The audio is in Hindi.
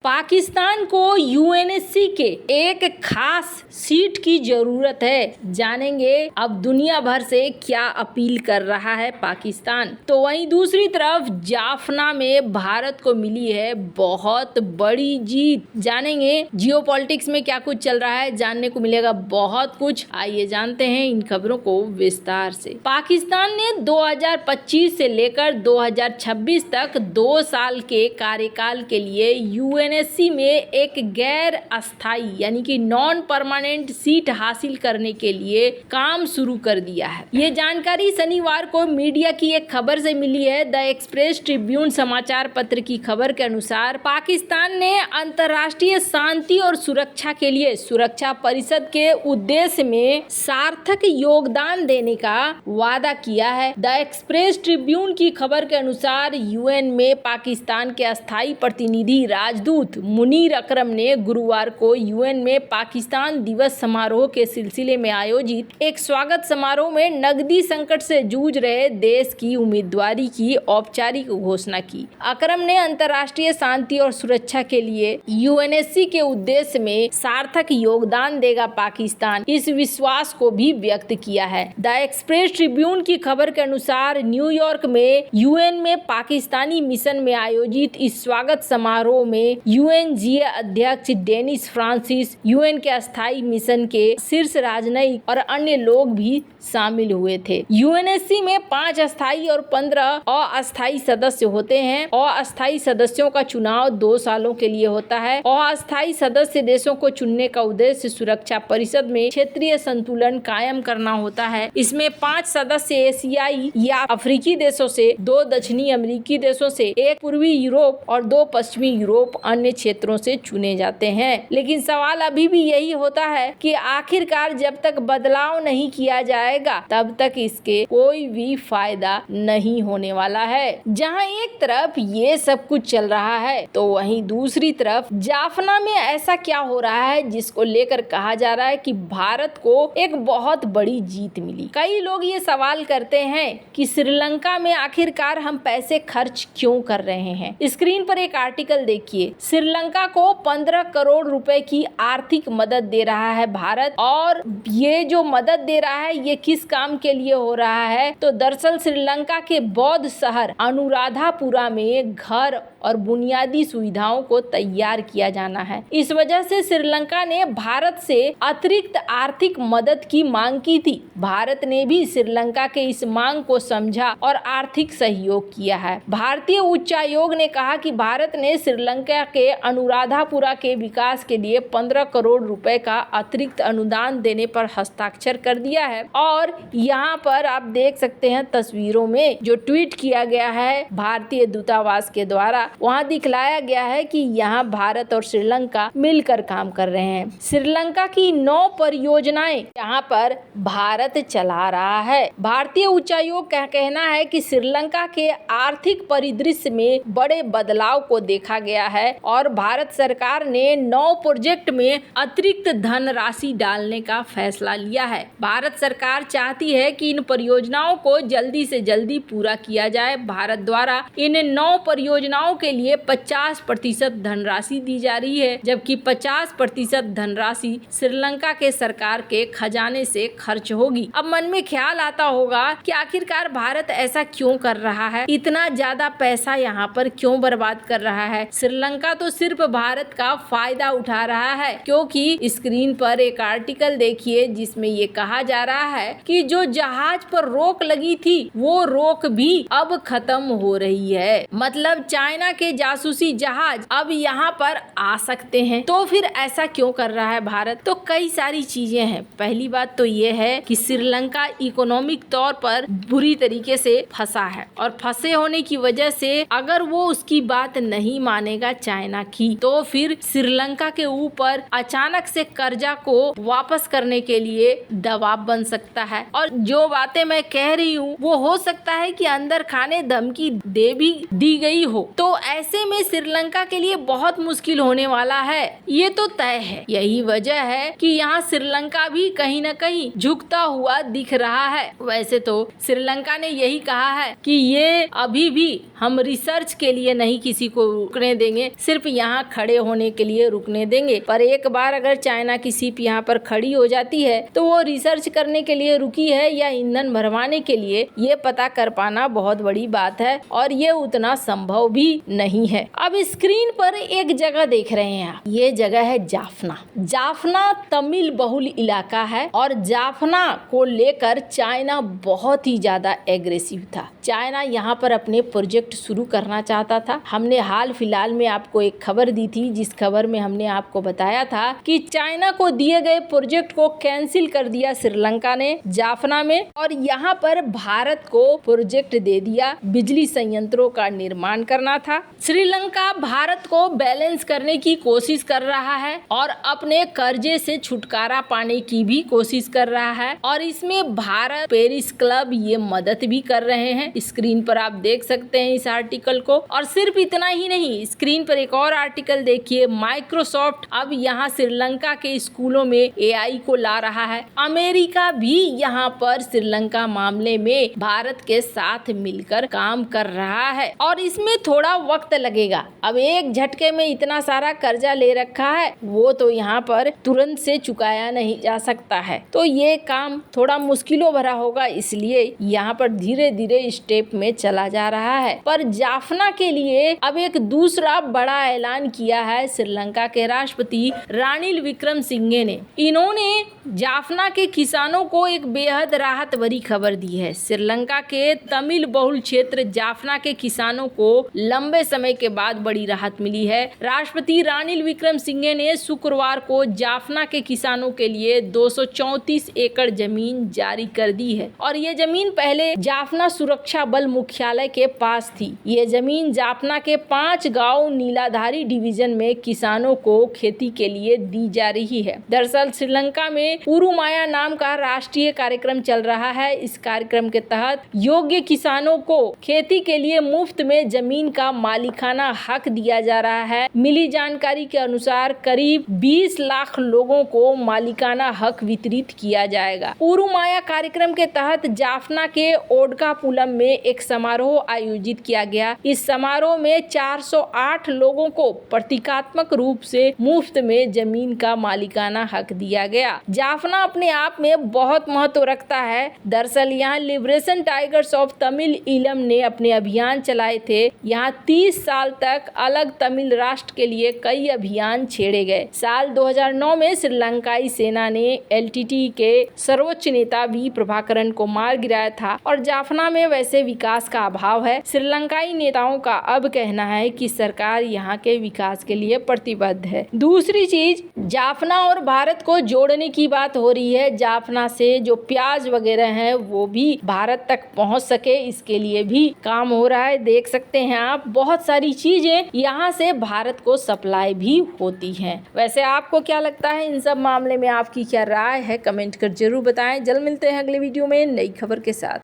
पाकिस्तान को यूएनएससी के एक खास सीट की जरूरत है। जानेंगे अब दुनिया भर से क्या अपील कर रहा है पाकिस्तान। तो वहीं दूसरी तरफ जाफना में भारत को मिली है बहुत बड़ी जीत। जानेंगे जियोपॉलिटिक्स में क्या कुछ चल रहा है, जानने को मिलेगा बहुत कुछ। आइए जानते हैं इन खबरों को विस्तार से। पाकिस्तान ने 2025 से लेकर 2026 तक 2 साल के कार्यकाल के लिए यूएनएससी में एक गैर अस्थायी यानी कि नॉन परमानेंट सीट हासिल करने के लिए काम शुरू कर दिया है। ये जानकारी शनिवार को मीडिया की एक खबर से मिली है। द एक्सप्रेस ट्रिब्यून समाचार पत्र की खबर के अनुसार पाकिस्तान ने अंतर्राष्ट्रीय शांति और सुरक्षा के लिए सुरक्षा परिषद के उद्देश्य में सार्थक योगदान देने का वादा किया है। द एक्सप्रेस ट्रिब्यून की खबर के अनुसार यूएन में पाकिस्तान के अस्थायी प्रतिनिधि राजदूत मुनीर अकरम ने गुरुवार को यूएन में पाकिस्तान दिवस समारोह के सिलसिले में आयोजित एक स्वागत समारोह में नकदी संकट से जूझ रहे देश की उम्मीदवारी की औपचारिक घोषणा की। अकरम ने अंतर्राष्ट्रीय शांति और सुरक्षा के लिए यूएनएससी के उद्देश्य में सार्थक योगदान देगा पाकिस्तान, इस विश्वास को भी व्यक्त किया है। द एक्सप्रेस ट्रिब्यून की खबर के अनुसार न्यूयॉर्क में यूएन में पाकिस्तानी मिशन में आयोजित इस स्वागत समारोह में यूएनजीए अध्यक्ष डेनिस फ्रांसिस, यूएन के अस्थायी मिशन के शीर्ष राजनयिक और अन्य लोग भी शामिल हुए थे। यूएनएससी में 5 अस्थायी और 15 अस्थायी सदस्य होते हैं। अस्थायी सदस्यों का चुनाव 2 सालों के लिए होता है। अस्थायी सदस्य देशों को चुनने का उद्देश्य सुरक्षा परिषद में क्षेत्रीय संतुलन कायम करना होता है। इसमें 5 सदस्य एशियाई या अफ्रीकी देशों से, 2 दक्षिणी अमेरिकी देशों से, 1 पूर्वी यूरोप और 2 पश्चिमी यूरोप अन्य क्षेत्रों से चुने जाते हैं। लेकिन सवाल अभी भी यही होता है कि आखिरकार जब तक बदलाव नहीं किया जाएगा तब तक इसके कोई भी फायदा नहीं होने वाला है। जहां एक तरफ ये सब कुछ चल रहा है तो वहीं दूसरी तरफ जाफना में ऐसा क्या हो रहा है जिसको लेकर कहा जा रहा है कि भारत को एक बहुत बड़ी जीत मिली। कई लोग ये सवाल करते हैं कि श्रीलंका में आखिरकार हम पैसे खर्च क्यों कर रहे हैं। स्क्रीन पर एक आर्टिकल देखिए। श्रीलंका को 15 करोड़ रुपए की आर्थिक मदद दे रहा है भारत, और ये जो मदद दे रहा है ये किस काम के लिए हो रहा है तो दरअसल श्रीलंका के बौद्ध शहर अनुराधापुरा में घर और बुनियादी सुविधाओं को तैयार किया जाना है। इस वजह से श्रीलंका ने भारत से अतिरिक्त आर्थिक मदद की मांग की थी। भारत ने भी श्रीलंका के इस मांग को समझा और आर्थिक सहयोग किया है। भारतीय उच्चायोग ने कहा कि भारत ने श्रीलंका के अनुराधापुरा के विकास के लिए 15 करोड़ रुपए का अतिरिक्त अनुदान देने पर हस्ताक्षर कर दिया है। और यहाँ पर आप देख सकते हैं तस्वीरों में जो ट्वीट किया गया है भारतीय दूतावास के द्वारा, वहाँ दिखलाया गया है कि यहाँ भारत और श्रीलंका मिलकर काम कर रहे हैं। श्रीलंका की 9 परियोजनाएं यहाँ पर भारत चला रहा है। भारतीय उच्चायोग का कहना है कि श्रीलंका के आर्थिक परिदृश्य में बड़े बदलाव को देखा गया है और भारत सरकार ने 9 प्रोजेक्ट में अतिरिक्त धनराशि डालने का फैसला लिया है। भारत सरकार चाहती है कि इन परियोजनाओं को जल्दी से जल्दी पूरा किया जाए। भारत द्वारा इन 9 परियोजनाओं के लिए 50% धनराशि दी जा रही है, जबकि 50% धनराशि श्रीलंका के सरकार के खजाने से खर्च होगी। अब मन में ख्याल आता होगा कि आखिरकार भारत ऐसा क्यों कर रहा है, इतना ज्यादा पैसा यहाँ पर क्यों बर्बाद कर रहा है। श्रीलंका तो सिर्फ भारत का फायदा उठा रहा है, क्योंकि स्क्रीन पर एक आर्टिकल देखिए जिसमें ये कहा जा रहा है कि जो जहाज पर रोक लगी थी वो रोक भी अब खत्म हो रही है। मतलब चाइना के जासूसी जहाज अब यहाँ पर आ सकते हैं। तो फिर ऐसा क्यों कर रहा है भारत? तो कई सारी चीजें हैं। पहली बात तो ये है कि श्रीलंका इकोनॉमिक तौर पर बुरी तरीके से फंसा है, और फंसे होने की वजह से अगर वो उसकी बात नहीं मानेगा चाइना की, तो फिर श्रीलंका के ऊपर अचानक से कर्जा को वापस करने के लिए दबाव बन सकता है। और जो बातें मैं कह रही हूँ वो हो सकता है कि अंदर खाने धमकी दे भी दी गई हो। तो ऐसे में श्रीलंका के लिए बहुत मुश्किल होने वाला है, ये तो तय है। यही वजह है कि यहाँ श्रीलंका भी कहीं न कहीं झुकता हुआ दिख रहा है। वैसे तो श्रीलंका ने यही कहा है कि ये अभी भी हम रिसर्च के लिए नहीं किसी को रुकने देंगे, सिर्फ यहाँ खड़े होने के लिए रुकने देंगे। पर एक बार अगर चाइना की शिप यहाँ पर खड़ी हो जाती है तो वो रिसर्च करने के लिए रुकी है या ईंधन भरवाने के लिए, ये पता कर पाना बहुत बड़ी बात है और ये उतना संभव भी नहीं है। अब स्क्रीन पर एक जगह देख रहे हैं आप, ये जगह है जाफना। जाफना तमिल बहुल इलाका है और जाफना को लेकर चाइना बहुत ही ज्यादा एग्रेसिव था। चाइना यहाँ पर अपने प्रोजेक्ट शुरू करना चाहता था। हमने हाल फिलहाल में आपको एक खबर दी थी, जिस खबर में हमने आपको बताया था कि चाइना को दिए गए प्रोजेक्ट को कैंसिल कर दिया श्रीलंका ने जाफना में, और यहाँ पर भारत को प्रोजेक्ट दे दिया। बिजली संयंत्रों का निर्माण करना था। श्रीलंका भारत को बैलेंस करने की कोशिश कर रहा है और अपने कर्जे से छुटकारा पाने की भी कोशिश कर रहा है, और इसमें भारत, पेरिस क्लब ये मदद भी कर रहे हैं। स्क्रीन पर आप देख सकते हैं इस आर्टिकल को। और सिर्फ इतना ही नहीं, स्क्रीन पर एक और आर्टिकल देखिए। माइक्रोसॉफ्ट अब यहाँ श्रीलंका के स्कूलों में एआई को ला रहा है। अमेरिका भी यहाँ पर श्रीलंका मामले में भारत के साथ मिलकर काम कर रहा है, और इसमें थोड़ा वक्त लगेगा। अब एक झटके में इतना सारा कर्जा ले रखा है, वो तो यहाँ पर तुरंत से चुकाया नहीं जा सकता है, तो ये काम थोड़ा मुश्किलों भरा होगा। इसलिए यहाँ पर धीरे धीरे स्टेप में चला जा रहा है। पर जाफना के लिए अब एक दूसरा बड़ा ऐलान किया है श्रीलंका के राष्ट्रपति रानिल विक्रमसिंघे ने। इन्होंने जाफना के किसानों को एक बेहद राहत भरी खबर दी है। श्रीलंका के तमिल बहुल क्षेत्र जाफना के किसानों को लंबे समय के बाद बड़ी राहत मिली है। राष्ट्रपति रानिल विक्रमसिंघे ने शुक्रवार को जाफना के किसानों के लिए 234 एकड़ जमीन जारी कर दी है, और ये जमीन पहले जाफना सुरक्षा बल मुख्यालय के पास थी। ये जमीन जाफना के 5 गांव नीलाधारी डिवीजन में किसानों को खेती के लिए दी जा रही है। दरअसल श्रीलंका में पुरुमाया नाम का राष्ट्रीय कार्यक्रम चल रहा है। इस कार्यक्रम के तहत योग्य किसानों को खेती के लिए मुफ्त में जमीन का मालिकाना हक दिया जा रहा है। मिली जानकारी के अनुसार करीब 20 लाख लोगों को मालिकाना हक वितरित किया जाएगा। पुरुमाया कार्यक्रम के तहत जाफना के ओडकापुलम में एक समारोह आयोजित किया गया। इस समारोह में 408 लोगों को प्रतीकात्मक रूप से मुफ्त में जमीन का मालिकाना हक दिया गया। जाफना अपने आप में बहुत महत्व रखता है। दरअसल यहाँ लिबरेशन टाइगर्स ऑफ तमिल इलम ने अपने अभियान चलाए थे। यहाँ 30 साल तक अलग तमिल राष्ट्र के लिए कई अभियान छेड़े गए। साल 2009 में श्रीलंकाई सेना ने एलटीटी के सर्वोच्च नेता वी प्रभाकरन को मार गिराया था, और जाफना में वैसे विकास का अभाव है। श्रीलंकाई नेताओं का अब कहना है कि सरकार यहाँ के विकास के लिए प्रतिबद्ध है। दूसरी चीज, जाफना और भारत को जोड़ने की बात हो रही है। जाफना से जो प्याज वगैरह है वो भी भारत तक पहुंच सके, इसके लिए भी काम हो रहा है। देख सकते हैं आप, बहुत सारी चीजें यहाँ से भारत को सप्लाई भी होती हैं। वैसे आपको क्या लगता है इन सब मामले में, आपकी क्या राय है, कमेंट कर जरूर बताएं। जल्द मिलते हैं अगले वीडियो में नई खबर के साथ।